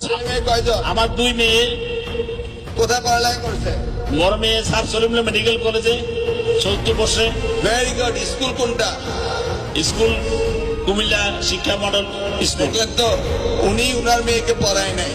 ছেলে মেয়ে কয়জন? আমার 2 মেয়ে। কোথায় পড়ালেখা করছে? বড় মেয়ে স্যার সলিমুল্লাহ মেডিকেল কলেজে 14 বর্ষে। Very good. স্কুল কোনটা? স্কুল কুমিল্লা শিক্ষা মডেল স্কুল। দেখলেন তো, উনি উনার মেয়েকে পড়ায় নাই।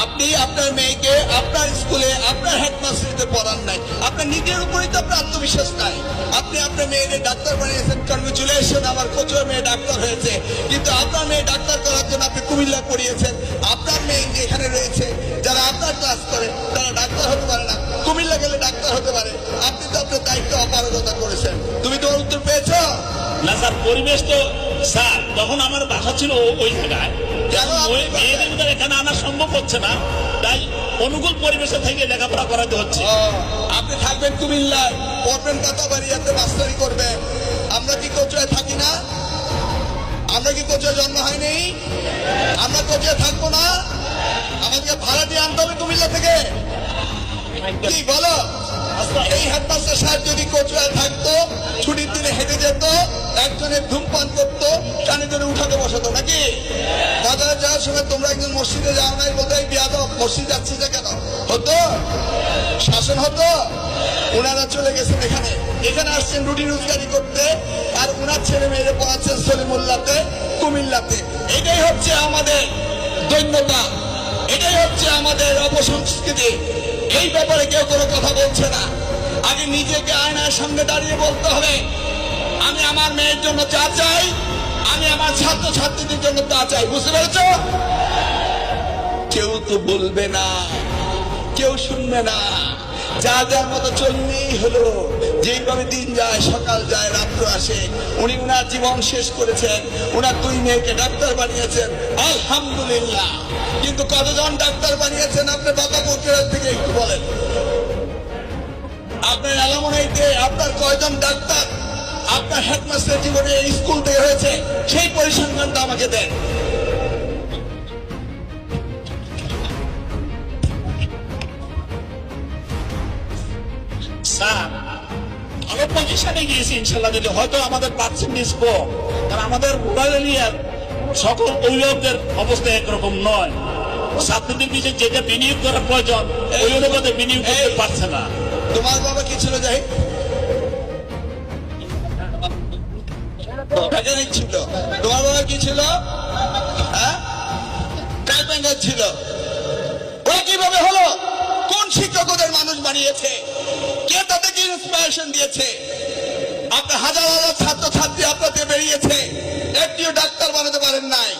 আপনি আপনার মেয়েকে আপনার স্কুলে আপনার হেডমাস্টারকে পড়ান নাই। আপনার নিজের উপরেই তো আপনার আত্মবিশ্বাস নাই। আপনি আপনার মেয়েকে ডাক্তার বানিয়েছেন, কনগ্রেচুলেশন, আমার কোচের মেয়ে ডাক্তার হয়েছে। কিন্তু আপনার মেয়ে ডাক্তার করার জন্য আপনি কুমিল্লা পড়িয়েছেন। আপনার মেয়ে এখানে রয়েছে, যারা আপনার ক্লাস করে তারা ডাক্তার হতে পারে না, কুমিল্লা গেলে ডাক্তার হতে পারে। আপনি তো আপনার দায়িত্ব অপারগতা করেছেন। তুমি তোমার উত্তর পেয়েছো না স্যার, পরিবেশ তো স্যার তখন আমার বাসা ছিল ওই জায়গায়। কেন ওই মেয়েদের এখানে আনা সম্ভব হচ্ছে না, তাই অনুকূল পরিবেশে থেকে লেখাপড়া করাতে হচ্ছে। আপনি থাকবেন কুমিল্লায়, পড়বেন কাতাবাড়িয়াতে, মাস্টারি করবেন। আমরা কি কোচয়ে থাকি না? আমরা কি কোচয়ে জন্ম হয়নি? আমরা কোচয়ে থাকবো না? আমাকে ভাড়া দিয়ে আনতে হবে কুমিল্লা থেকে। কি বলো? এই হেডমাস্টার সাহেব যদি কোচয়ে থাকতো, ছুটির দিনে হেঁটে যেত, একজনের ধূমপান করতো, কানে ধরে উঠাতে বসাতো নাকি? বাজারে যাওয়ার সময় তোমরা একজন মসজিদে যাও নাই, বোধহয় বিয়াদব, মসজিদ যাচ্ছি যে কেন? হতো? শাসন হতো? উনারা চলে গেছেন এখানে, এখানে আসছেন রুটি রোজগারি করতে, আর উনার ছেলে মেয়েরে পড়াচ্ছেন সলিমুল্লাহতে, কুমিল্লাতে। এটাই হচ্ছে আমাদের দৈন্যতা, এটাই হচ্ছে আমাদের অপসংস্কৃতি। এই ব্যাপারে কেউ কোনো কথা বলছে না। আগে নিজেকে আয়নার সামনে দাঁড়িয়ে বলতে হবে, আমি আমার মেয়ের জন্য যা চাই, আমি আমার ছাত্র ছাত্রীদের জন্য তা চাই। বুঝতে পেরেছ? কেউ তো বলবে না, কেউ শুনবে না। যা যার মতো চললেই হলো। যেইভাবে দিন যায়, সকাল যায়, রাত্র আসে। উনি উনার জীবন শেষ করেছেন, উনার 2 মেয়েকে ডাক্তার বানিয়েছেন, আলহামদুলিল্লাহ। কিন্তু কতজন ডাক্তার বানিয়েছেন আপনার বাবা বকের থেকে একটু বলেন। আপনার এলামনাইতে আপনার কয়জন ডাক্তার আপনার হেডমাস্টার জীবনে এই স্কুল থেকে হয়েছে, সেই পরিসংখ্যানটা আমাকে দেন। স্যার ভালো পজিশনে গিয়েছি ইনশাল্লাহ, যদি হয়তো আমাদের পার্সেন্টেজ কম, কারণ আমাদের রুরাল এরিয়ার সকল অভিভাবকদের অবস্থা একরকম নয়। ছাত্রদের পিছিয়ে যেটা বিনিয়োগ করার প্রয়োজন ওই অনুপাতে বিনিয়োগ করতে পারছে না। তোমার বাবা কি ছিল? যাই মেকানিক ছিল। তোমার বাবা কি ছিল? কার্পেন্টার ছিল। ওরা কিভাবে হলো? কোন শিক্ষক ওদের মানুষ বানিয়েছে? কে তাদেরকে ইন্সপিরেশন দিয়েছে? আপনার হাজার হাজার ছাত্র ছাত্রী আপনাদের বেরিয়েছে, একটিও ডাক্তার বানাতে পারেন নাই।